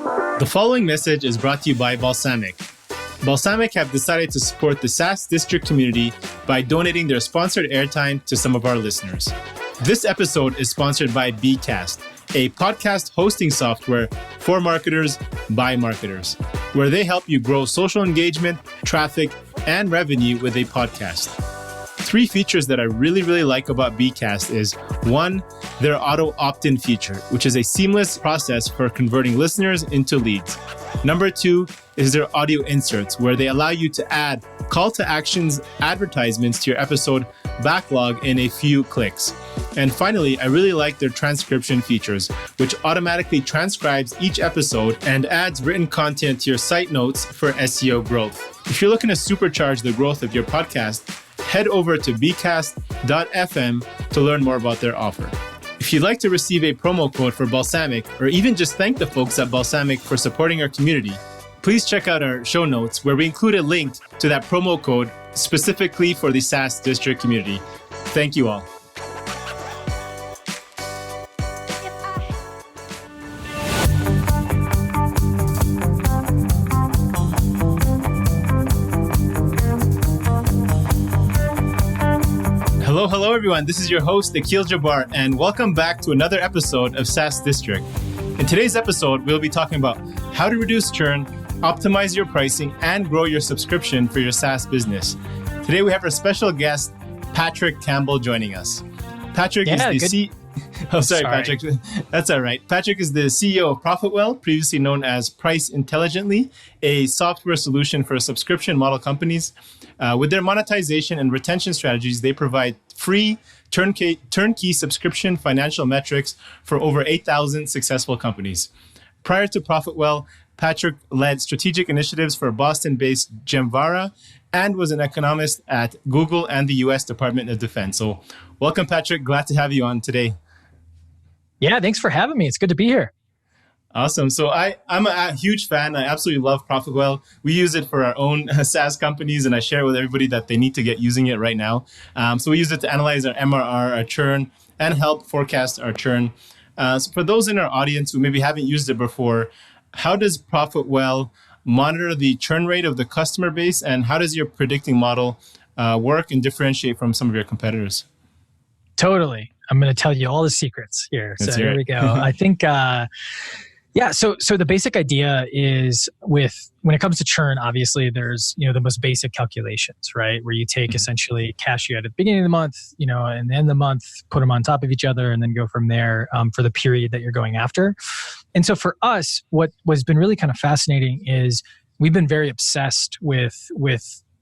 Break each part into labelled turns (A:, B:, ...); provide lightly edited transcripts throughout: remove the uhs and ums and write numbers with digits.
A: The following message is brought to you by Balsamiq. Balsamiq have decided to support the SaaS district community by donating their sponsored airtime to some of our listeners. This episode is sponsored by bCast, a podcast hosting software for marketers by marketers, where they help you grow social engagement, traffic, and revenue with a podcast. 3 features that I really like about bCast is 1, their auto opt-in feature, which is a seamless process for converting listeners into leads. Number 2 is their audio inserts, where they allow you to add call to actions advertisements to your episode backlog in a few clicks. And finally, I really like their transcription features, which automatically transcribes each episode and adds written content to your site notes for SEO growth. If you're looking to supercharge the growth of your podcast, head over to bcast.fm to learn more about their offer. If you'd like to receive a promo code for Balsamiq, or even just thank the folks at Balsamiq for supporting our community, please check out our show notes where we include a link to that promo code specifically for the SaaS district community. Thank you all. Hello everyone. This is your host, Akil Jabbar, and welcome back to another episode of SaaS District. In today's episode, we'll be talking about how to reduce churn, optimize your pricing, and grow your subscription for your SaaS business. Today, we have our special guest, Patrick Campbell, joining us. Patrick is the Sorry, Patrick. That's all right. Patrick is the CEO of ProfitWell, previously known as Price Intelligently, a software solution for subscription model companies. With their monetization and retention strategies, they provide free turnkey subscription financial metrics for over 8,000 successful companies. Prior to ProfitWell, Patrick led strategic initiatives for Boston-based Gemvara and was an economist at Google and the U.S. Department of Defense. So welcome, Patrick. Glad to have you on today.
B: Yeah, thanks for having me. It's good to be here.
A: Awesome. So I'm a huge fan. I absolutely love ProfitWell. We use it for our own SaaS companies, and I share with everybody that they need to get using it right now. So we use it to analyze our MRR, our churn, and help forecast our churn. So for those in our audience who maybe haven't used it before, how does ProfitWell monitor the churn rate of the customer base, and how does your predicting model work and differentiate from some of your competitors?
B: Totally. I'm going to tell you all the secrets here. So here we go. I think, so the basic idea is when it comes to churn, obviously there's, the most basic calculations, right? Where you take essentially cash you had at the beginning of the month, and the end of the month, put them on top of each other and then go from there for the period that you're going after. And so for us, what's been really kind of fascinating is we've been very obsessed with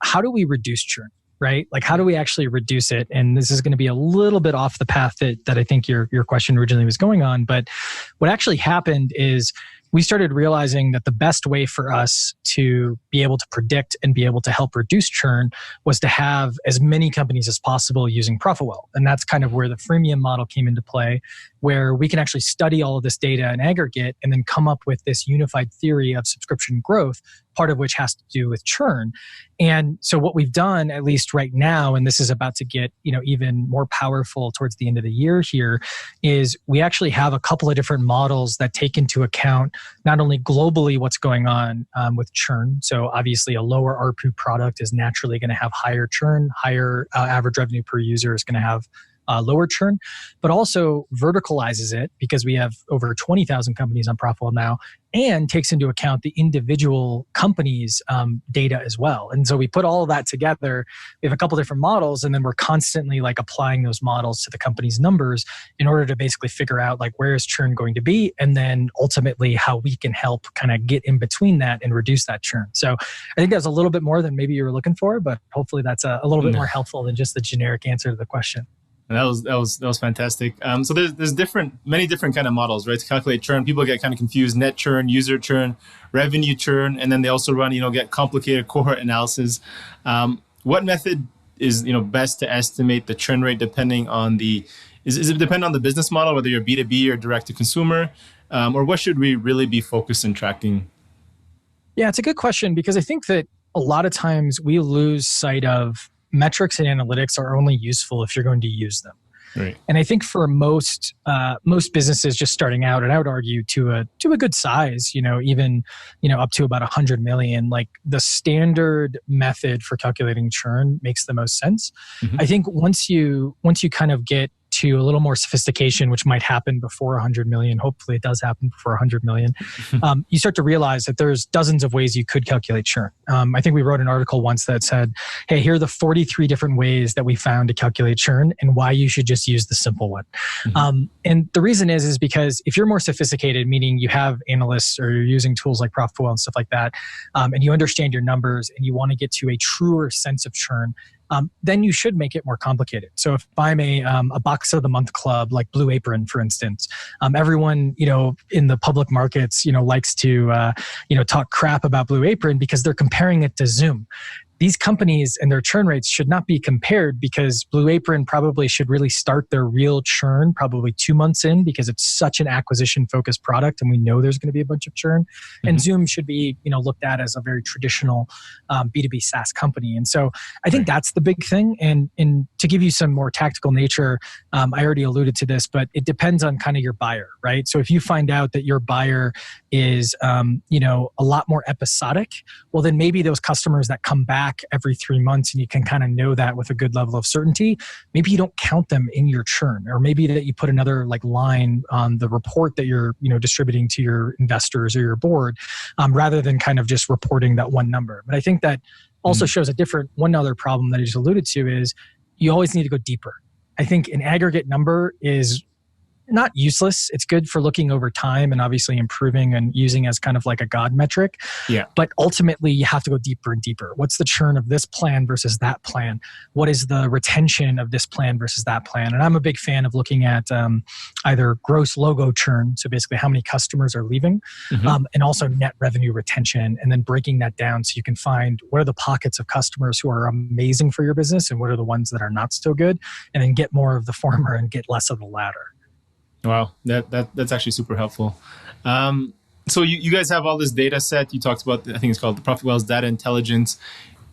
B: how do we reduce churn? Right? Like, how do we actually reduce it? And this is going to be a little bit off the path that I think your question originally was going on. But what actually happened is we started realizing that the best way for us to be able to predict and be able to help reduce churn was to have as many companies as possible using ProfitWell. And that's kind of where the freemium model came into play, where we can actually study all of this data in aggregate and then come up with this unified theory of subscription growth, part of which has to do with churn. And so what we've done, at least right now, and this is about to get even more powerful towards the end of the year here, is we actually have a couple of different models that take into account not only globally what's going on with churn. So obviously a lower ARPU product is naturally going to have higher churn, higher average revenue per user is going to have lower churn, but also verticalizes it because we have over 20,000 companies on ProfitWell now, and takes into account the individual companies' data as well. And so we put all of that together. We have a couple different models, and then we're constantly applying those models to the company's numbers in order to basically figure out where is churn going to be, and then ultimately how we can help kind of get in between that and reduce that churn. So I think that's a little bit more than maybe you were looking for, but hopefully that's a little bit more helpful than just the generic answer to the question.
A: That was fantastic. So there's many different kind of models, right, to calculate churn. People get kind of confused: net churn, user churn, revenue churn, and then they also run get complicated cohort analysis. What method is best to estimate the churn rate depending on is it depend on the business model, whether you're B2B or direct to consumer, or what should we really be focused on tracking?
B: Yeah, it's a good question, because I think that a lot of times we lose sight of metrics and analytics are only useful if you're going to use them.
A: Right.
B: And I think for most businesses just starting out, and I would argue to a good size, even up to about 100 million, like the standard method for calculating churn makes the most sense.
A: Mm-hmm.
B: I think once you kind of get to a little more sophistication, which might happen before 100 million. Hopefully it does happen before 100 million. You start to realize that there's dozens of ways you could calculate churn. I think we wrote an article once that said, hey, here are the 43 different ways that we found to calculate churn and why you should just use the simple one. Mm-hmm. And the reason is because if you're more sophisticated, meaning you have analysts or you're using tools like ProfitWell and stuff like that, and you understand your numbers and you want to get to a truer sense of churn, then you should make it more complicated. So if I'm a box of the month club like Blue Apron, for instance, everyone in the public markets likes to talk crap about Blue Apron because they're comparing it to Zoom. These companies and their churn rates should not be compared because Blue Apron probably should really start their real churn probably 2 months in because it's such an acquisition-focused product and we know there's going to be a bunch of churn. Mm-hmm. And Zoom should be looked at as a very traditional B2B SaaS company. And so I think that's the big thing. And to give you some more tactical nature, I already alluded to this, but it depends on kind of your buyer, right? So if you find out that your buyer is a lot more episodic, well, then maybe those customers that come back every 3 months and you can kind of know that with a good level of certainty, maybe you don't count them in your churn, or maybe that you put another line on the report that you're distributing to your investors or your board, rather than kind of just reporting that one number. But I think that also shows one other problem that I just alluded to is you always need to go deeper. I think an aggregate number is not useless. It's good for looking over time and obviously improving and using as kind of like a God metric.
A: Yeah. But
B: ultimately, you have to go deeper and deeper. What's the churn of this plan versus that plan? What is the retention of this plan versus that plan? And I'm a big fan of looking at either gross logo churn, so basically how many customers are leaving, and also net revenue retention, and then breaking that down so you can find what are the pockets of customers who are amazing for your business and what are the ones that are not so good, and then get more of the former and get less of the latter.
A: Wow, that's actually super helpful. So you guys have all this data set. You talked about, I think it's called the ProfitWell's data intelligence.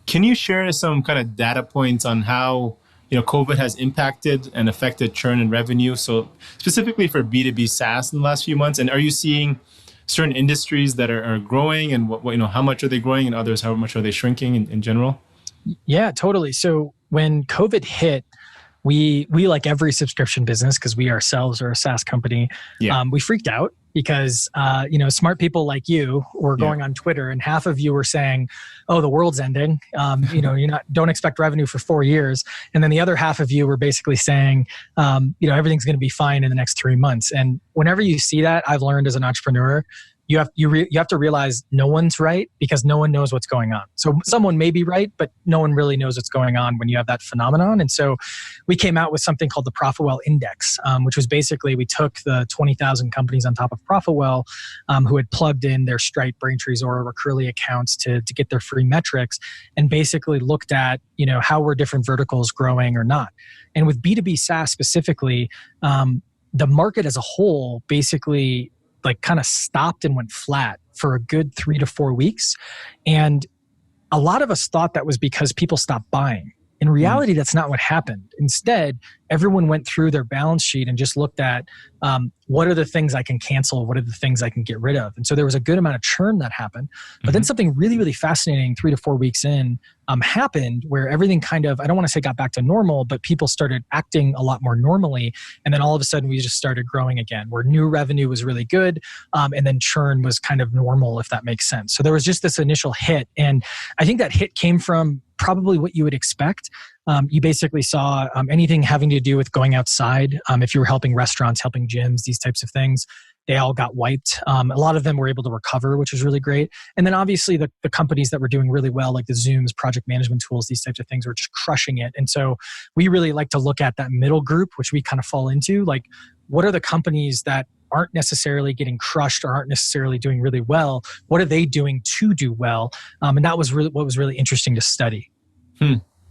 A: Can you share some kind of data points on how COVID has impacted and affected churn and revenue? So specifically for B2B SaaS in the last few months, and are you seeing certain industries that are growing, and what how much are they growing, and others how much are they shrinking in general?
B: Yeah, totally. So when COVID hit, we like every subscription business, because we ourselves are a SaaS company, we freaked out because smart people like you were going on Twitter, and half of you were saying, "Oh, the world's ending. Don't expect revenue for 4 years," and then the other half of you were basically saying, everything's going to be fine in the next 3 months. And whenever you see that, I've learned as an entrepreneur, you have to realize no one's right, because no one knows what's going on. So someone may be right, but no one really knows what's going on when you have that phenomenon. And so we came out with something called the ProfitWell Index, which was basically, we took the 20,000 companies on top of ProfitWell who had plugged in their Stripe, Braintree's, or Recurly accounts to get their free metrics, and basically looked at how were different verticals growing or not. And with B2B SaaS specifically, the market as a whole basically kind of stopped and went flat for a good 3 to 4 weeks. And a lot of us thought that was because people stopped buying. In reality, that's not what happened. Instead, everyone went through their balance sheet and just looked at what are the things I can cancel, what are the things I can get rid of. And so there was a good amount of churn that happened. But then something really, really fascinating 3 to 4 weeks in happened, where everything kind of, I don't want to say got back to normal, but people started acting a lot more normally. And then all of a sudden we just started growing again, where new revenue was really good. And then churn was kind of normal, if that makes sense. So there was just this initial hit. And I think that hit came from probably what you would expect. You basically saw anything having to do with going outside. If you were helping restaurants, helping gyms, these types of things, they all got wiped. A lot of them were able to recover, which was really great. And then obviously the companies that were doing really well, like the Zooms, project management tools, these types of things, were just crushing it. And so we really like to look at that middle group, which we kind of fall into. Like, what are the companies that aren't necessarily getting crushed or aren't necessarily doing really well? What are they doing to do well? And that was really what was really interesting to study.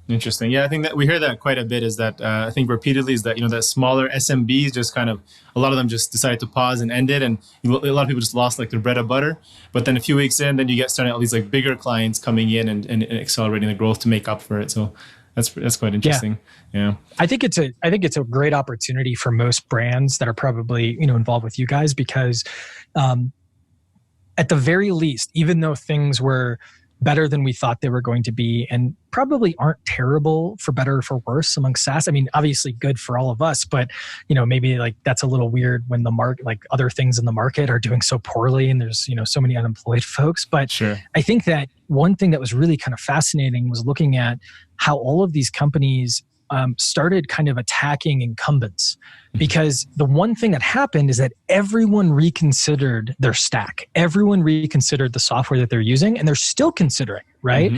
A: Interesting. Yeah, I think that we hear that quite a bit, is that I think repeatedly is that, that smaller SMBs just kind of, a lot of them just decided to pause and end it. And a lot of people just lost their bread and butter. But then a few weeks in, then you get starting all these bigger clients coming in and accelerating the growth to make up for it. So That's quite interesting. Yeah.
B: I think it's a great opportunity for most brands that are probably, involved with you guys, because at the very least, even though things were better than we thought they were going to be, and probably aren't terrible for better or for worse among SaaS. I mean, obviously good for all of us, but maybe like that's a little weird when the market, like other things in the market are doing so poorly and there's, so many unemployed folks. But
A: sure.
B: I think that one thing that was really kind of fascinating was looking at how all of these companies started kind of attacking incumbents, because the one thing that happened is that everyone reconsidered their stack. Everyone reconsidered the software that they're using, and they're still considering, right?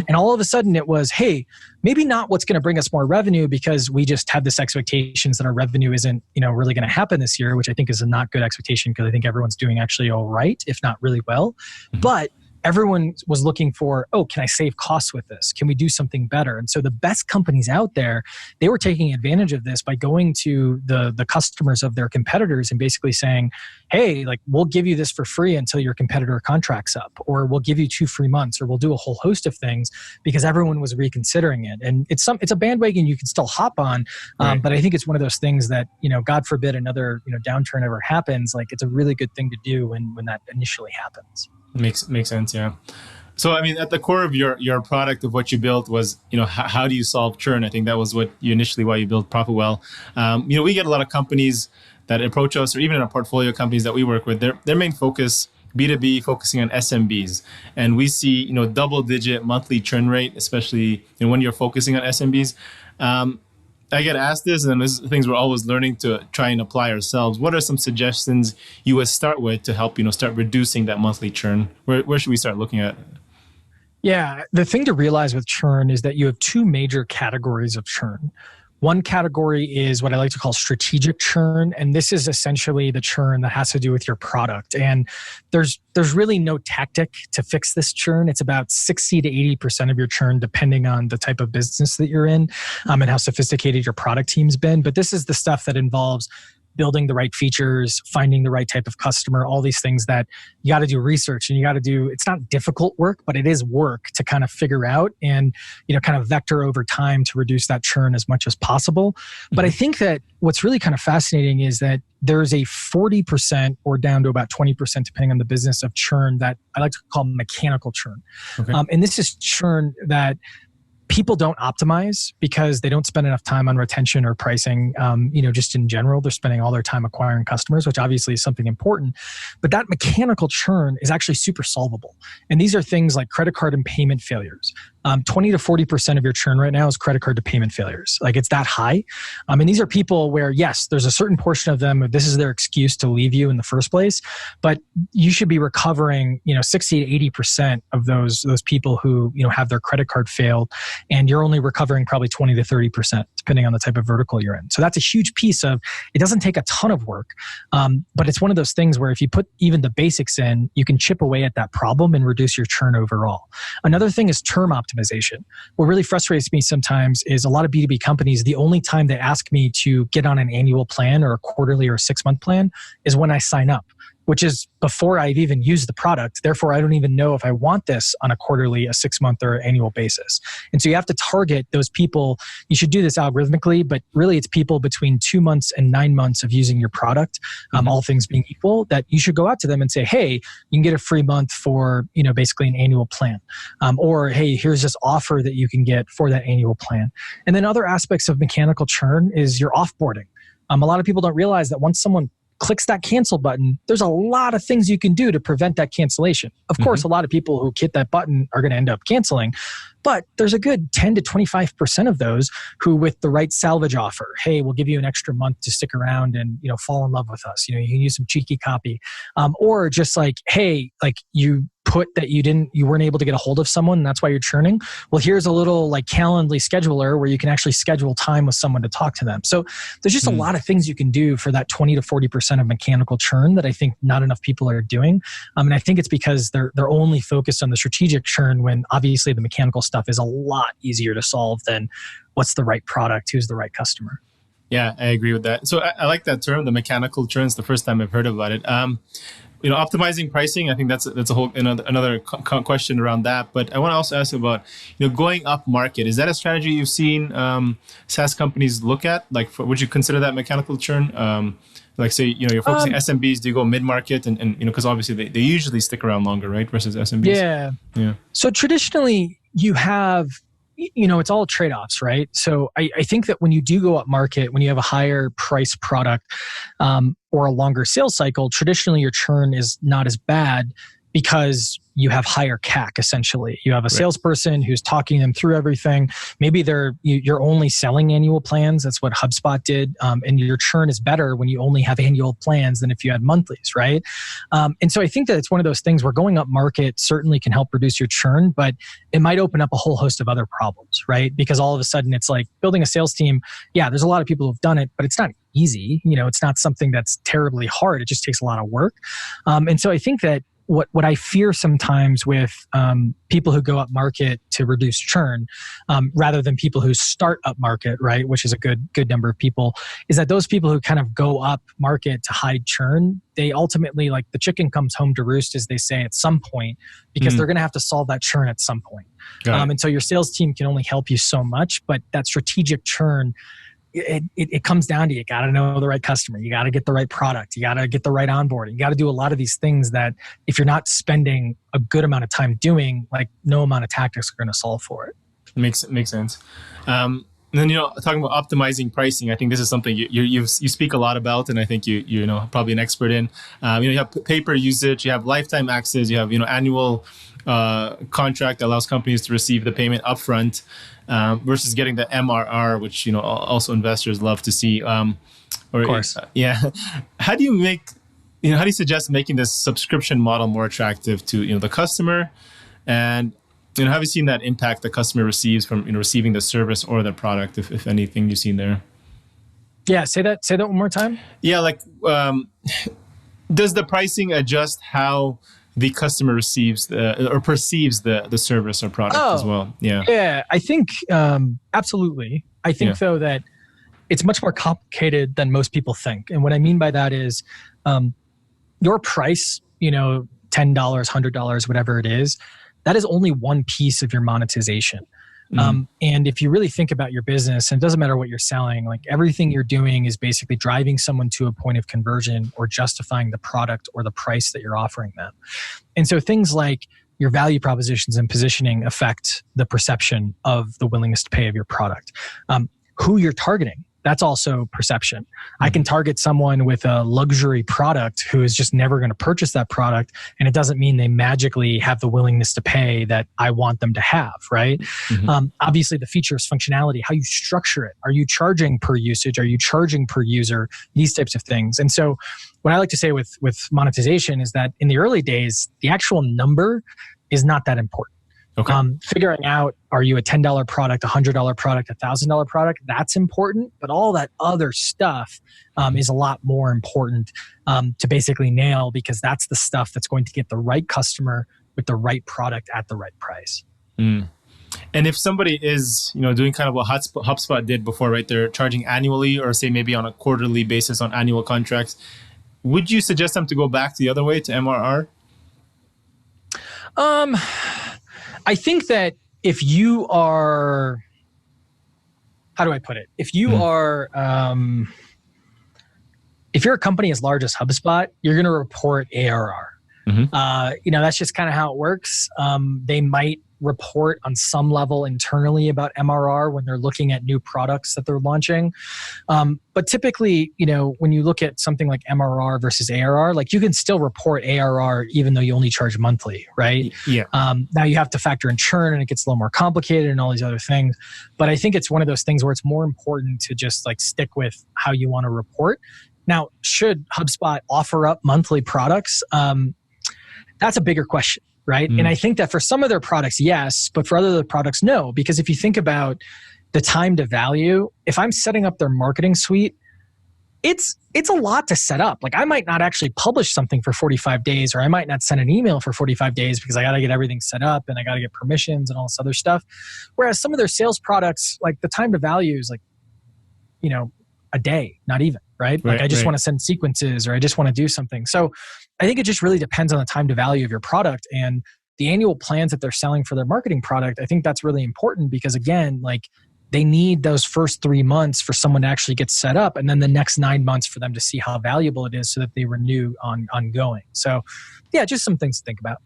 B: And all of a sudden it was, hey, maybe not what's going to bring us more revenue, because we just have this expectations that our revenue isn't, really going to happen this year, which I think is a not good expectation, because I think everyone's doing actually all right, if not really well. But everyone was looking for, can I save costs with this? Can we do something better? And so the best companies out there, they were taking advantage of this by going to the customers of their competitors and basically saying, hey, like, we'll give you this for free until your competitor contract's up, or we'll give you 2 free months, or we'll do a whole host of things, because everyone was reconsidering it. And it's a bandwagon you can still hop on.
A: Right.
B: But I think it's one of those things that, God forbid another, downturn ever happens, like it's a really good thing to do when that initially happens.
A: Makes sense, yeah. So, I mean, at the core of your product, of what you built was, how do you solve churn? I think that was why you built ProfitWell. We get a lot of companies that approach us, or even in our portfolio companies that we work with, their main focus, B2B, focusing on SMBs. And we see, double-digit monthly churn rate, especially when you're focusing on SMBs. I get asked this, and this is things we're always learning to try and apply ourselves. What are some suggestions you would start with to help, start reducing that monthly churn? Where should we start looking at?
B: Yeah, the thing to realize with churn is that you have 2 major categories of churn. One category is what I like to call strategic churn, and this is essentially the churn that has to do with your product. And there's really no tactic to fix this churn. It's about 60 to 80% of your churn, depending on the type of business that you're in, and how sophisticated your product team's been. But this is the stuff that involves building the right features, finding the right type of customer, all these things that you got to do research, and you got to do, it's not difficult work, but it is work to kind of figure out and, kind of vector over time to reduce that churn as much as possible. But I think that what's really kind of fascinating is that there's a 40% or down to about 20%, depending on the business, of churn that I like to call mechanical churn. Okay. And this is churn that people don't optimize because they don't spend enough time on retention or pricing. Just in general, they're spending all their time acquiring customers, which obviously is something important. But that mechanical churn is actually super solvable. And these are things like credit card and payment failures. 20 to 40% of your churn right now is credit card to payment failures. Like, it's that high. And these are people where, yes, there's a certain portion of them, this is their excuse to leave you in the first place, but you should be recovering, 60 to 80% of those people who, have their credit card failed, and you're only recovering probably 20 to 30%, depending on the type of vertical you're in. So that's a huge piece of, it doesn't take a ton of work, but it's one of those things where if you put even the basics in, you can chip away at that problem and reduce your churn overall. Another thing is term optimization. What really frustrates me sometimes is a lot of B2B companies, the only time they ask me to get on an annual plan or a quarterly or a 6-month plan is when I sign up, which is before I've even used the product. Therefore, I don't even know if I want this on a quarterly, a 6-month, or annual basis. And so you have to target those people. You should do this algorithmically, but really it's people between 2 months and 9 months of using your product, all things being equal, that you should go out to them and say, hey, you can get a free month for, basically an annual plan. Or, hey, here's this offer that you can get for that annual plan. And then other aspects of mechanical churn is your offboarding. A lot of people don't realize that once someone clicks that cancel button, there's a lot of things you can do to prevent that cancellation. Of course, a lot of people who hit that button are going to end up canceling, but there's a good 10 to 25% of those who, with the right salvage offer, hey, we'll give you an extra month to stick around and, fall in love with us. You can use some cheeky copy, or just like, hey, like you put that you weren't able to get a hold of someone and that's why you're churning. Well, here's a little like Calendly scheduler where you can actually schedule time with someone to talk to them. So there's just a lot of things you can do for that 20 to 40% of mechanical churn that I think not enough people are doing. And I think it's because they're only focused on the strategic churn, when obviously the mechanical stuff is a lot easier to solve than what's the right product, who's the right customer.
A: Yeah, I agree with that. So I like that term, the mechanical churn. It's the first time I've heard about it. optimizing pricing. I think that's a whole another question around that. But I want to also ask about going up market. Is that a strategy you've seen SaaS companies look at? Like, would you consider that mechanical churn? Like, say you're focusing SMBs. Do you go mid market and because obviously they usually stick around longer, right? Versus SMBs.
B: Yeah. So traditionally you have. It's all trade-offs, right? So I think that when you do go up market, when you have a higher price product or a longer sales cycle, traditionally your churn is not as bad because you have higher CAC, essentially. You have a salesperson who's talking them through everything. Maybe you're only selling annual plans. That's what HubSpot did. And your churn is better when you only have annual plans than if you had monthlies, right? And so I think that it's one of those things where going up market certainly can help reduce your churn, but it might open up a whole host of other problems, right? Because all of a sudden it's like building a sales team. Yeah, there's a lot of people who've done it, but it's not easy. It's not something that's terribly hard. It just takes a lot of work. And so I think that what I fear sometimes with people who go up market to reduce churn, rather than people who start up market, right, which is a good number of people, is that those people who kind of go up market to hide churn, they ultimately, like, the chicken comes home to roost, as they say, at some point, because they're going to have to solve that churn at some point. And so your sales team can only help you so much, but that strategic churn, it comes down to you got to know the right customer. You got to get the right product. You got to get the right onboarding. You got to do a lot of these things that if you're not spending a good amount of time doing, like, no amount of tactics are going to solve for it.
A: Makes sense. And then, talking about optimizing pricing, I think this is something you speak a lot about, and I think you're probably an expert in. You have pay-per usage, you have lifetime access, you have annual contract that allows companies to receive the payment upfront. Versus getting the MRR, which also investors love to see. Of course. How do you suggest making this subscription model more attractive to the customer? And have you seen that impact the customer receives from receiving the service or the product, if anything you've seen there?
B: Yeah, say that one more time.
A: Yeah, like does the pricing adjust how the customer receives or perceives the service or product as well?
B: Yeah, I think absolutely. I think though that it's much more complicated than most people think. And what I mean by that is your price, $10, $100, whatever it is, that is only one piece of your monetization. And if you really think about your business, and it doesn't matter what you're selling, like, everything you're doing is basically driving someone to a point of conversion or justifying the product or the price that you're offering them. And so things like your value propositions and positioning affect the perception of the willingness to pay of your product. Who you're targeting, that's also perception. I can target someone with a luxury product who is just never going to purchase that product, and it doesn't mean they magically have the willingness to pay that I want them to have, right? Obviously, the features, functionality, how you structure it. Are you charging per usage? Are you charging per user? These types of things. And so what I like to say with monetization is that in the early days, the actual number is not that important. Okay. Figuring out, are you a $10 product, $100 product, $1,000 product? That's important, but all that other stuff is a lot more important to basically nail, because that's the stuff that's going to get the right customer with the right product at the right price.
A: And if somebody is, doing kind of what HubSpot did before, right? They're charging annually, or say maybe on a quarterly basis on annual contracts. Would you suggest them to go back the other way to MRR?
B: I think that if you are, how do I put it? If you are, if you're a company as large as HubSpot, you're going to report ARR. That's just kind of how it works. They might report on some level internally about MRR when they're looking at new products that they're launching. But typically, when you look at something like MRR versus ARR, like, you can still report ARR even though you only charge monthly, right?
A: Yeah.
B: Now you have to factor in churn, and it gets a little more complicated and all these other things. But I think it's one of those things where it's more important to just, like, stick with how you want to report. Now, should HubSpot offer up monthly products? That's a bigger question. Right. And I think that for some of their products, yes, but for other products, no. Because if you think about the time to value, if I'm setting up their marketing suite, it's a lot to set up. Like, I might not actually publish something for 45 days, or I might not send an email for 45 days because I got to get everything set up and I got to get permissions and all this other stuff. Whereas some of their sales products, like, the time to value is like, a day, not even, right? Like, I just want to send sequences, or I just want to do something. So I think it just really depends on the time to value of your product and the annual plans that they're selling for their marketing product. I think that's really important because again, like they need those first 3 months for someone to actually get set up and then the next 9 months for them to see how valuable it is so that they renew ongoing. So yeah, just some things to think about.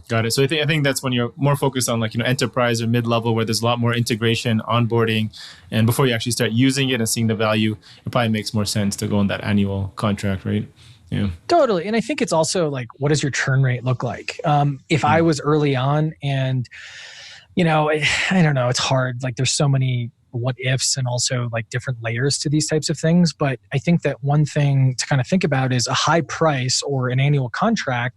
A: Got it. So I think that's when you're more focused on like, enterprise or mid-level where there's a lot more integration, onboarding, and before you actually start using it and seeing the value, it probably makes more sense to go on that annual contract, right? Yeah.
B: Totally. And I think it's also like, what does your churn rate look like? If I was early on and, I don't know, it's hard. Like there's so many what ifs and also like different layers to these types of things. But I think that one thing to kind of think about is a high price or an annual contract.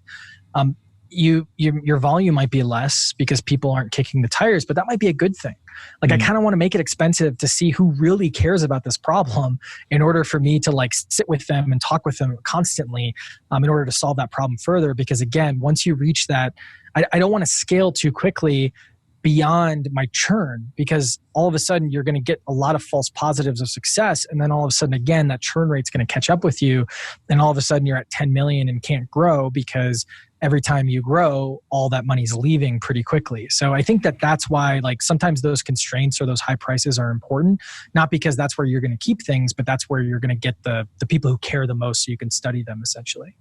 B: Your volume might be less because people aren't kicking the tires, but that might be a good thing. Like I kind of want to make it expensive to see who really cares about this problem in order for me to like sit with them and talk with them constantly in order to solve that problem further. Because again, once you reach that, I don't want to scale too quickly beyond my churn because all of a sudden you're going to get a lot of false positives of success. And then all of a sudden, again, that churn rate's going to catch up with you. And all of a sudden you're at 10 million and can't grow because every time you grow, all that money's leaving pretty quickly. So I think that that's why like sometimes those constraints or those high prices are important, not because that's where you're going to keep things, but that's where you're going to get the people who care the most so you can study them essentially.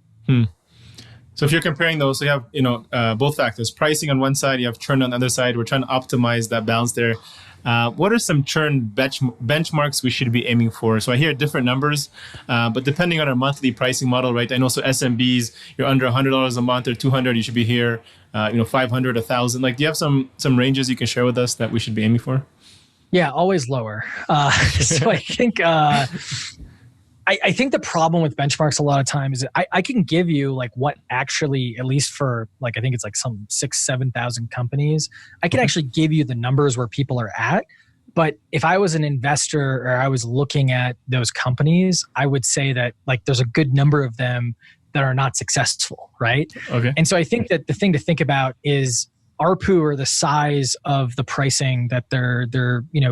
A: So if you're comparing those, so you have both factors, pricing on one side, you have churn on the other side. We're trying to optimize that balance there. What are some churn benchmarks we should be aiming for? So I hear different numbers, but depending on our monthly pricing model, right? I know so SMBs, you're under $100 a month or $200, you should be here. 500, 1,000. Like, do you have some ranges you can share with us that we should be aiming for?
B: Yeah, always lower. So I think. I think the problem with benchmarks a lot of times is I can give you like what actually, at least for like, I think it's like some 6,000-7,000 companies, I can actually give you the numbers where people are at. But if I was an investor or I was looking at those companies, I would say that like there's a good number of them that are not successful, right?
A: Okay.
B: And so I think that the thing to think about is ARPU or the size of the pricing that they're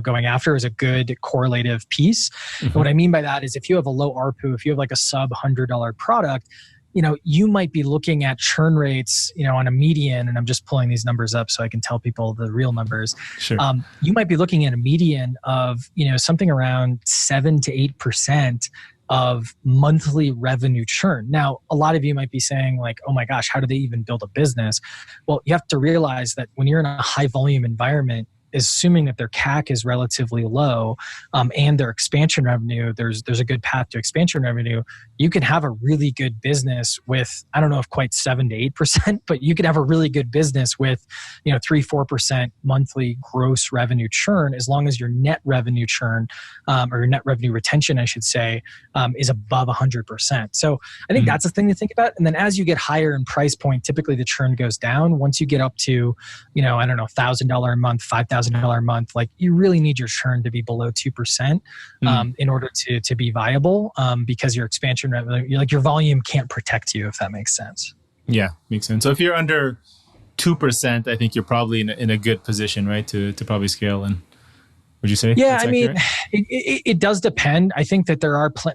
B: going after is a good correlative piece. And what I mean by that is if you have a low ARPU, if you have like a sub $100 product, you might be looking at churn rates, on a median, and I'm just pulling these numbers up so I can tell people the real numbers.
A: Sure.
B: You might be looking at a median of, something around 7 to 8% of monthly revenue churn. Now, a lot of you might be saying like, oh my gosh, how do they even build a business? Well, you have to realize that when you're in a high volume environment, assuming that their CAC is relatively low and their expansion revenue, there's a good path to expansion revenue, you can have a really good business with, I don't know if quite 7 to 8%, but you can have a really good business with 3-4% monthly gross revenue churn as long as your net revenue churn or your net revenue retention, I should say, is above 100%. So I think that's a thing to think about. And then as you get higher in price point, typically the churn goes down. Once you get up to, I don't know, $1,000 a month, $5,000 a month, like you really need your churn to be below 2% in order to be viable because your expansion revenue, like your volume can't protect you, if that makes sense.
A: Yeah, makes sense. So if you're under 2%, I think you're probably in a good position, right, to probably scale. And would you say?
B: Yeah, I mean, it does depend. I think that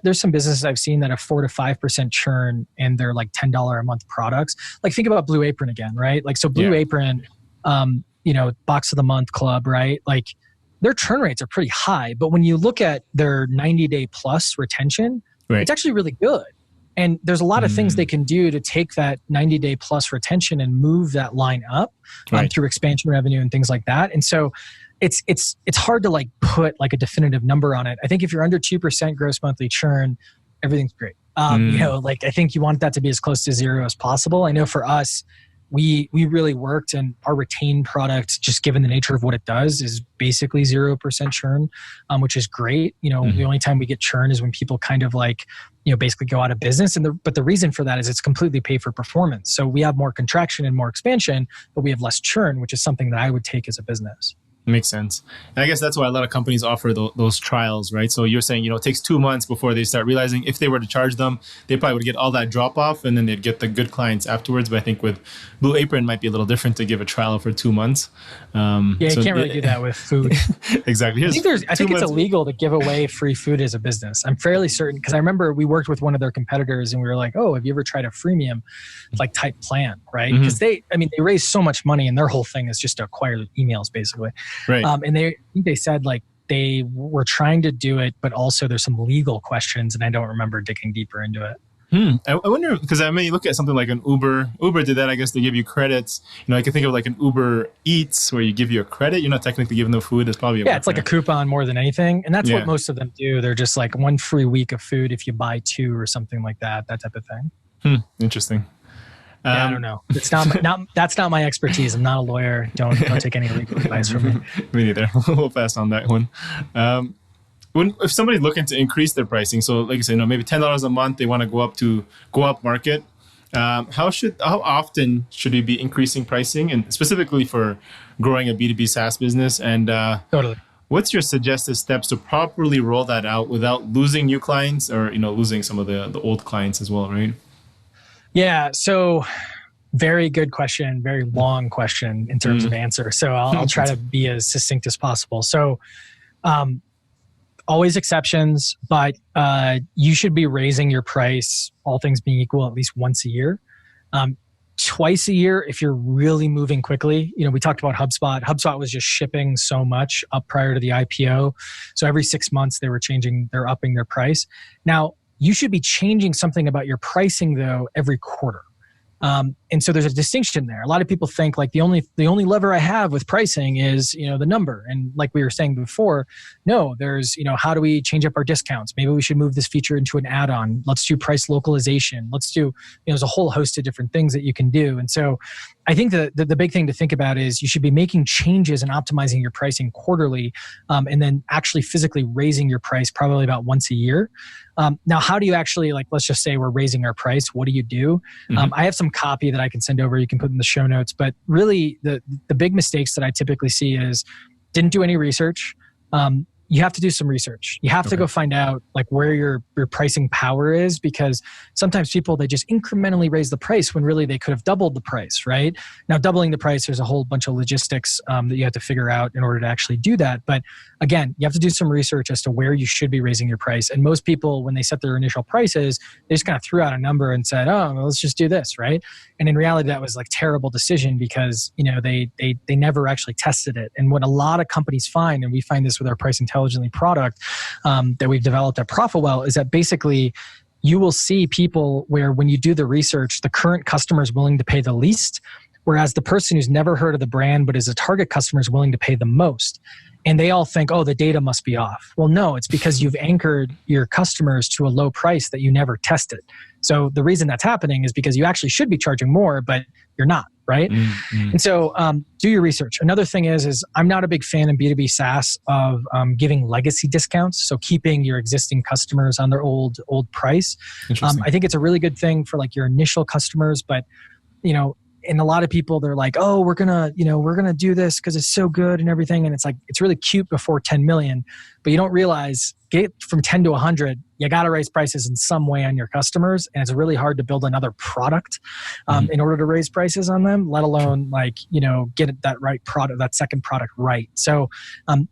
B: there's some businesses I've seen that have 4 to 5% churn and they're like $10 a month products. Like think about Blue Apron again, right? Like so Blue Apron, Box of the Month Club, right? Like their churn rates are pretty high, but when you look at their 90-day plus retention, it's actually really good. And there's a lot of things they can do to take that 90-day plus retention and move that line up through expansion revenue and things like that. And so it's hard to like put like a definitive number on it. I think if you're under 2% gross monthly churn, everything's great. Like I think you want that to be as close to zero as possible. I know for us, we really worked, and our retained product, just given the nature of what it does, is basically 0% churn, which is great. The only time we get churn is when people kind of like, basically go out of business. But the reason for that is it's completely pay for performance. So we have more contraction and more expansion, but we have less churn, which is something that I would take as a business.
A: Makes sense. And I guess that's why a lot of companies offer those trials, right? So you're saying, it takes 2 months before they start realizing if they were to charge them, they probably would get all that drop off and then they'd get the good clients afterwards. But I think with Blue Apron might be a little different to give a trial for 2 months.
B: You can't really do that with food.
A: Exactly.
B: I think it's illegal to give away free food as a business. I'm fairly certain because I remember we worked with one of their competitors and we were like, oh, have you ever tried a freemium type plan, right? Because they raise so much money and their whole thing is just to acquire emails basically.
A: Right.
B: And they said they were trying to do it, but also there's some legal questions, and I don't remember digging deeper into it.
A: I wonder, because you look at something like an Uber. Uber did that. I guess they give you credits. I can think of like an Uber Eats where you give you a credit. You're not technically giving them food. It's probably
B: it's like a coupon more than anything, and that's what most of them do. They're just like 1 free week of food if you buy 2 or something like that. That type of thing.
A: Interesting.
B: I don't know. It's that's not my expertise. I'm not a lawyer. Don't take any legal advice from me.
A: Me neither. We'll pass on that one. If somebody's looking to increase their pricing, so like you said, maybe $10 a month, they want to go up market. How often should we be increasing pricing, and specifically for growing a B2B SaaS business? And
B: totally.
A: What's your suggested steps to properly roll that out without losing new clients or losing some of the old clients as well, right?
B: Yeah. So very good question, very long question in terms of answer. So I'll try to be as succinct as possible. So always exceptions, but you should be raising your price, all things being equal, at least once a year. Twice a year if you're really moving quickly. We talked about HubSpot. HubSpot was just shipping so much up prior to the IPO. So every 6 months they're upping their price. Now, you should be changing something about your pricing though every quarter. And so there's a distinction there. A lot of people think like the only lever I have with pricing is, the number. And like we were saying before, no, there's, how do we change up our discounts? Maybe we should move this feature into an add-on. Let's do price localization. Let's do, there's a whole host of different things that you can do. And so I think the big thing to think about is you should be making changes and optimizing your pricing quarterly, and then actually physically raising your price probably about once a year. Now, how do you actually, let's just say we're raising our price. What do you do? I have some copy that I can send over. You can put in the show notes. But really, the big mistakes that I typically see is didn't do any research. You have to do some research. You have to go find out where your pricing power is, because sometimes people, they just incrementally raise the price when really they could have doubled the price, right? Now, doubling the price, there's a whole bunch of logistics that you have to figure out in order to actually do that. But again, you have to do some research as to where you should be raising your price. And most people, when they set their initial prices, they just kind of threw out a number and said, oh, well, let's just do this, right? And in reality, that was terrible decision because, they never actually tested it. And what a lot of companies find, and we find this with our Price Intelligently product that we've developed at ProfitWell, is that basically you will see people where when you do the research, the current customer is willing to pay the least, whereas the person who's never heard of the brand but is a target customer is willing to pay the most. And they all think, oh, the data must be off. Well, no, it's because you've anchored your customers to a low price that you never tested. So the reason that's happening is because you actually should be charging more, but you're not, right? And so do your research. Another thing is I'm not a big fan in B2B SaaS of giving legacy discounts. So keeping your existing customers on their old price. I think it's a really good thing for your initial customers, but and a lot of people, they're like, oh, we're gonna do this because it's so good and everything. And it's really cute before 10 million, but you don't realize get from 10 to 100, you got to raise prices in some way on your customers. And it's really hard to build another product in order to raise prices on them, let alone get that right product, that second product right. So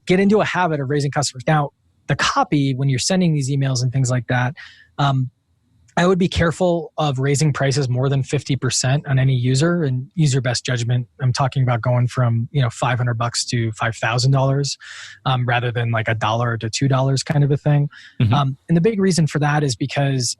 B: get into a habit of raising customers. Now, the copy, when you're sending these emails and things like that, I would be careful of raising prices more than 50% on any user and use your best judgment. I'm talking about going from, $500 to $5,000 rather than $1 to $2 kind of a thing. And the big reason for that is because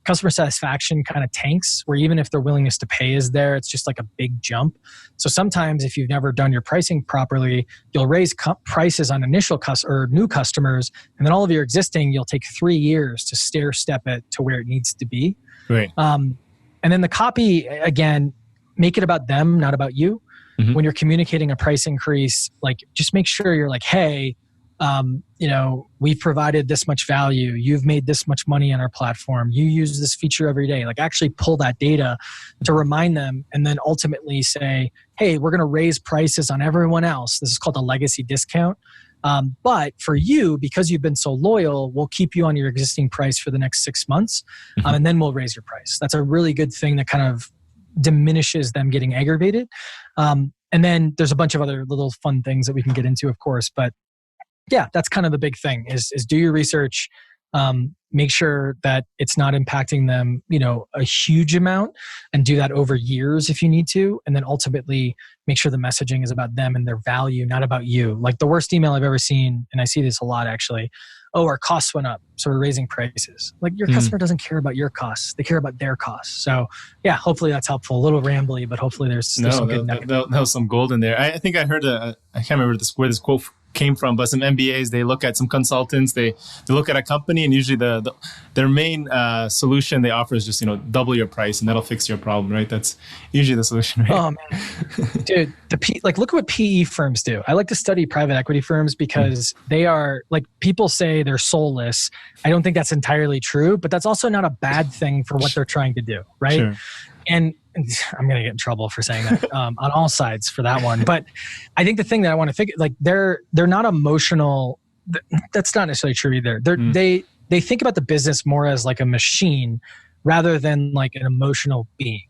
B: customer satisfaction kind of tanks, where even if their willingness to pay is there, it's just a big jump. So sometimes if you've never done your pricing properly, you'll raise prices on initial or new customers, and then all of your existing, you'll take 3 years to stair step it to where it needs to be.
A: Right.
B: And then the copy, again, make it about them, not about you. When you're communicating a price increase, just make sure you're hey, we've provided this much value. You've made this much money on our platform. You use this feature every day. Like actually pull that data to remind them and then ultimately say, hey, we're going to raise prices on everyone else. This is called a legacy discount. But for you, because you've been so loyal, we'll keep you on your existing price for the next 6 months, and then we'll raise your price. That's a really good thing that kind of diminishes them getting aggravated. And then there's a bunch of other little fun things that we can get into, of course. But yeah, that's kind of the big thing is do your research, make sure that it's not impacting them, a huge amount, and do that over years if you need to. And then ultimately make sure the messaging is about them and their value, not about you. Like the worst email I've ever seen, and I see this a lot actually, our costs went up, so we're raising prices. Like your customer doesn't care about your costs. They care about their costs. So yeah, hopefully that's helpful. A little rambly, but hopefully there's some good nuggets.
A: That was some gold in there. I think I heard I can't remember where this quote came from, but some MBAs, they look at some consultants, they look at a company, and usually their main solution they offer is just double your price and that'll fix your problem, right? That's usually the solution, right?
B: Oh man, dude, look at what PE firms do. I like to study private equity firms because they are like, people say they're soulless. I don't think that's entirely true, but that's also not a bad thing for what they're trying to do, right? Sure. And I'm going to get in trouble for saying that on all sides for that one. But I think the thing that I want to figure, like they're not emotional. That's not necessarily true either. They think about the business more as like a machine rather than like an emotional being.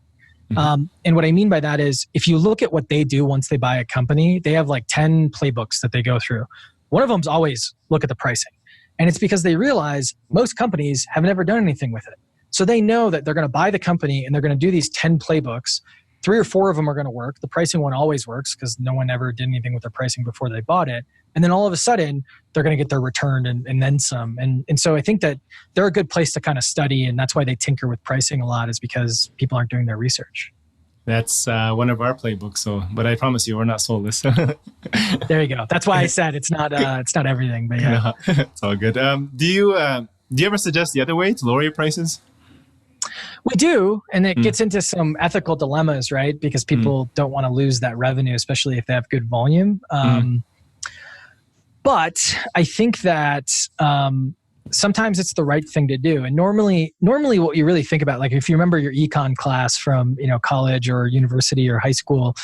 B: And what I mean by that is if you look at what they do once they buy a company, they have like 10 playbooks that they go through. One of them is always look at the pricing. And it's because they realize most companies have never done anything with it. So they know that they're going to buy the company and they're going to do these 10 playbooks. 3 or 4 of them are going to work. The pricing one always works because no one ever did anything with their pricing before they bought it. And then all of a sudden, they're going to get their return and then some. And so I think that they're a good place to kind of study. And that's why they tinker with pricing a lot, is because people aren't doing their research.
A: That's one of our playbooks. But I promise you, we're not soulless.
B: There you go. That's why I said it's not everything. But yeah,
A: it's all good. Do you ever suggest the other way to lower your prices?
B: We do, and it gets into some ethical dilemmas, right? Because people don't want to lose that revenue, especially if they have good volume. But I think that sometimes it's the right thing to do. And normally what you really think about, like if you remember your econ class from college or university or high school,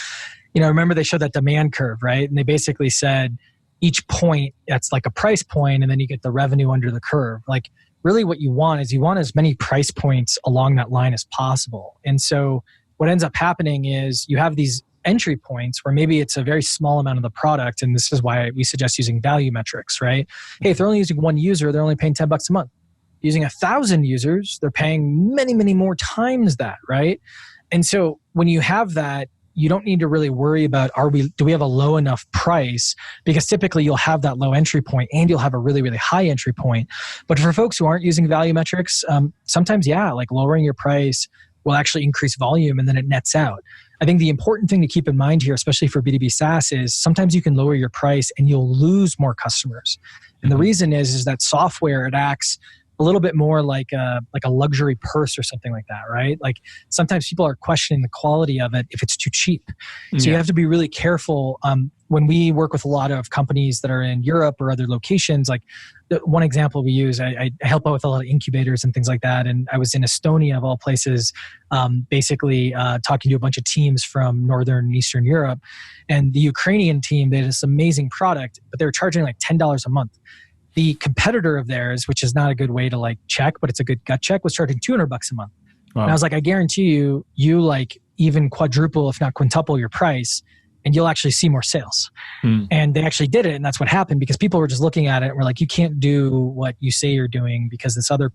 B: remember they showed that demand curve, right? And they basically said each point, that's like a price point, and then you get the revenue under the curve. Like really what you want is as many price points along that line as possible. And so what ends up happening is you have these entry points where maybe it's a very small amount of the product. And this is why we suggest using value metrics, right? Hey, if they're only using 1 user, they're only paying $10 a month. Using 1,000 users, they're paying many, many more times that, right? And so when you have that, you don't need to really worry about do we have a low enough price, because typically you'll have that low entry point and you'll have a really, really high entry point. But for folks who aren't using value metrics, sometimes, like lowering your price will actually increase volume and then it nets out. I think the important thing to keep in mind here, especially for B2B SaaS, is sometimes you can lower your price and you'll lose more customers. And the reason is that software, it acts a little bit more like a luxury purse or something like that, right? Like sometimes people are questioning the quality of it if it's too cheap. So you have to be really careful. When we work with a lot of companies that are in Europe or other locations, like one example we use, I help out with a lot of incubators and things like that. And I was in Estonia, of all places, basically talking to a bunch of teams from Northern and Eastern Europe. And the Ukrainian team, they had this amazing product, but they were charging like $10 a month. The competitor of theirs, which is not a good way to like check, but it's a good gut check, was charging $200 a month. Wow. And I was like, I guarantee you like even quadruple, if not quintuple your price, and you'll actually see more sales. And they actually did it. And that's what happened, because people were just looking at it and were like, you can't do what you say you're doing because this other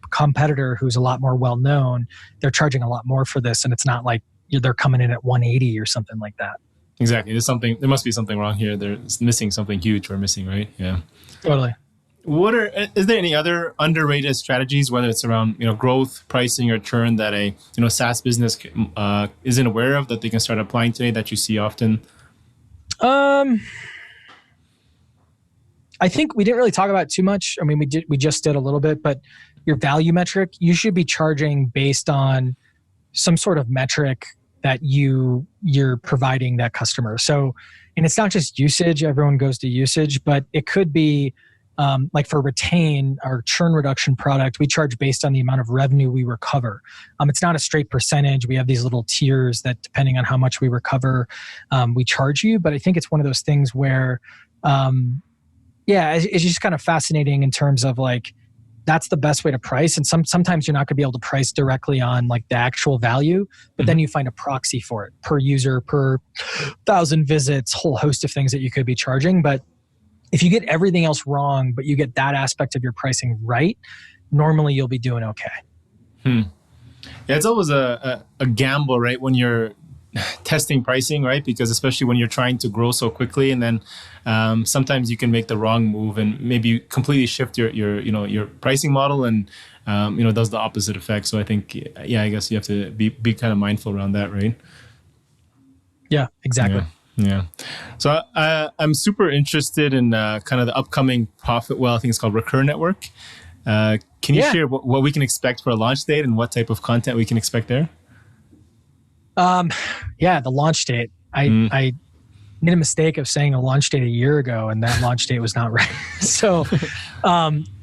B: competitor who's a lot more well-known, they're charging a lot more for this. And it's not like they're coming in at 180 or something like that.
A: Exactly. There must be something wrong here. There's missing something huge we're missing, right? Yeah.
B: Totally.
A: Is there any other underrated strategies, whether it's around growth, pricing, or churn, that a SaaS business isn't aware of that they can start applying today that you see often?
B: I think we didn't really talk about it too much. I mean, we just did a little bit, but your value metric, you should be charging based on some sort of metric that you're providing that customer. So, and it's not just usage, everyone goes to usage, but it could be like for Retain, our churn reduction product, we charge based on the amount of revenue we recover. It's not a straight percentage. We have these little tiers that depending on how much we recover, we charge you. But I think it's one of those things where, it's just kind of fascinating in terms of like, that's the best way to price. And sometimes you're not going to be able to price directly on like the actual value, but then you find a proxy for it per user, per 1,000 visits, whole host of things that you could be charging. But if you get everything else wrong, but you get that aspect of your pricing right, normally you'll be doing okay.
A: Yeah, it's always a gamble, right? When you're testing pricing, right? Because especially when you're trying to grow so quickly, and then sometimes you can make the wrong move and maybe completely shift your pricing model, and does the opposite effect. So I think, I guess you have to be kind of mindful around that, right?
B: Yeah, exactly.
A: Yeah. So I'm super interested in kind of the upcoming ProfitWell. I think it's called Recur Network. Can you share what we can expect for a launch date and what type of content we can expect there?
B: The launch date. I made a mistake of saying a launch date a year ago, and that launch date was not right. So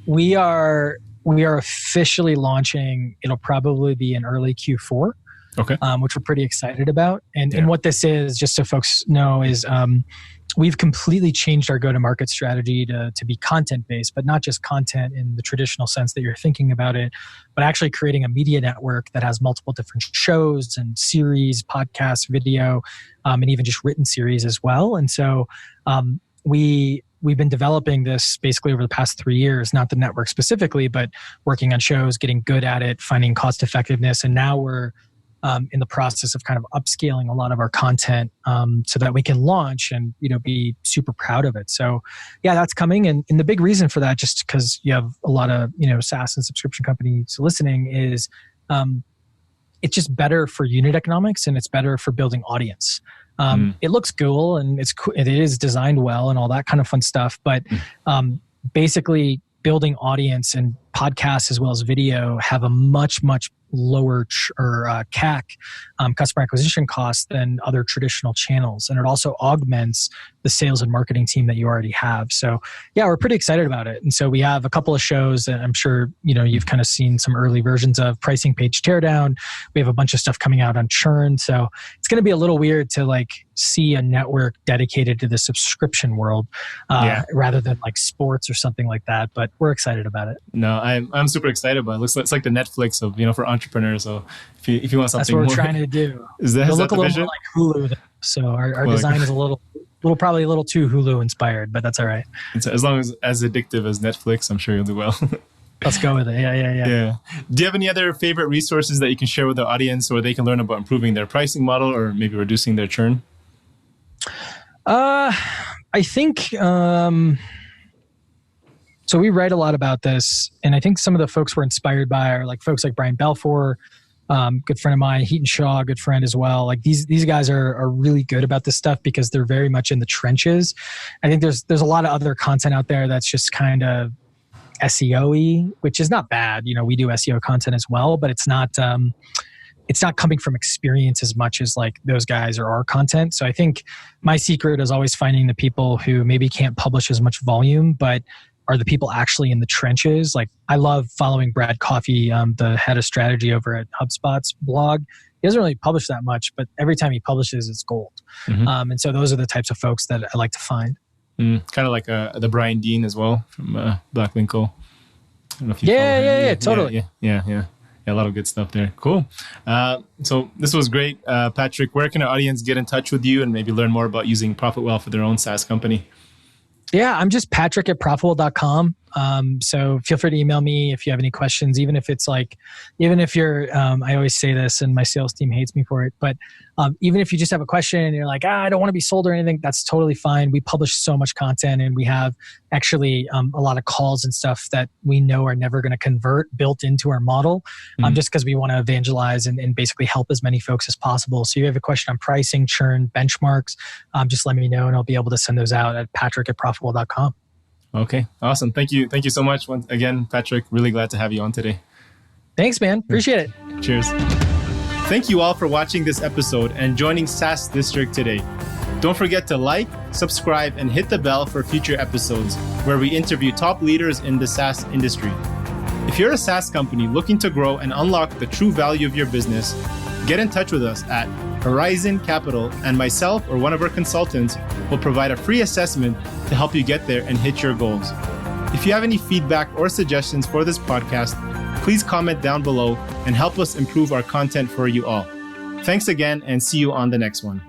B: we are officially launching. It'll probably be in early Q4.
A: Okay.
B: Which we're pretty excited about. And what this is, just so folks know, is we've completely changed our go-to-market strategy to be content-based, but not just content in the traditional sense that you're thinking about it, but actually creating a media network that has multiple different shows and series, podcasts, video, and even just written series as well. And so we've been developing this basically over the past 3 years, not the network specifically, but working on shows, getting good at it, finding cost effectiveness. And now we're in the process of kind of upscaling a lot of our content so that we can launch and be super proud of it. So that's coming. And the big reason for that, just because you have a lot of SaaS and subscription companies listening, is it's just better for unit economics and it's better for building audience. It looks cool and it is designed well and all that kind of fun stuff. But basically building audience and podcasts as well as video have a much, much lower CAC, customer acquisition cost, than other traditional channels. And it also augments the sales and marketing team that you already have. So we're pretty excited about it. And so we have a couple of shows that I'm sure, you've kind of seen some early versions of. Pricing Page Teardown. We have a bunch of stuff coming out on Churn. So it's going to be a little weird to like see a network dedicated to the subscription world rather than like sports or something like that. But we're excited about it.
A: No, I'm super excited about it. It's like the Netflix of, for entrepreneurs. So if you want something,
B: that's what we're trying to do.
A: It'll
B: look a little more like Hulu. So our design is probably a little too Hulu inspired, but that's all right.
A: As long as addictive as Netflix, I'm sure you'll do well.
B: Let's go with it. Yeah.
A: Do you have any other favorite resources that you can share with the audience where they can learn about improving their pricing model or maybe reducing their churn?
B: I think, so we write a lot about this, and I think some of the folks we're inspired by are like folks like Brian Balfour, good friend of mine, Heaton Shaw, good friend as well. Like these guys are really good about this stuff because they're very much in the trenches. I think there's a lot of other content out there that's just kind of SEO-y, which is not bad. We do SEO content as well, but it's not coming from experience as much as like those guys or our content. So I think my secret is always finding the people who maybe can't publish as much volume, but are the people actually in the trenches. Like I love following Brad Coffey, the head of strategy over at HubSpot's blog. He doesn't really publish that much, but every time he publishes, it's gold. Mm-hmm. And so those are the types of folks that I like to find.
A: Kind of like the Brian Dean as well from Black Winkle. I don't know if you
B: totally.
A: Yeah, a lot of good stuff there. Cool. So this was great. Patrick, where can our audience get in touch with you and maybe learn more about using ProfitWell for their own SaaS company?
B: Yeah, I'm just Patrick@ProfitWell.com. So feel free to email me if you have any questions, even if you're, I always say this and my sales team hates me for it, but even if you just have a question and you're like, I don't want to be sold or anything, that's totally fine. We publish so much content and we have actually a lot of calls and stuff that we know are never going to convert built into our model, just because we want to evangelize and basically help as many folks as possible. So you have a question on pricing, churn, benchmarks, just let me know and I'll be able to send those out at Patrick@ProfitWell.com.
A: Okay, awesome. Thank you so much once again, Patrick. Really glad to have you on today.
B: Thanks, man. Appreciate it.
A: Cheers. Thank you all for watching this episode and joining SaaS District today. Don't forget to like, subscribe, and hit the bell for future episodes where we interview top leaders in the SaaS industry. If you're a SaaS company looking to grow and unlock the true value of your business, get in touch with us at Horizon Capital, and myself or one of our consultants will provide a free assessment to help you get there and hit your goals. If you have any feedback or suggestions for this podcast, please comment down below and help us improve our content for you all. Thanks again, and see you on the next one.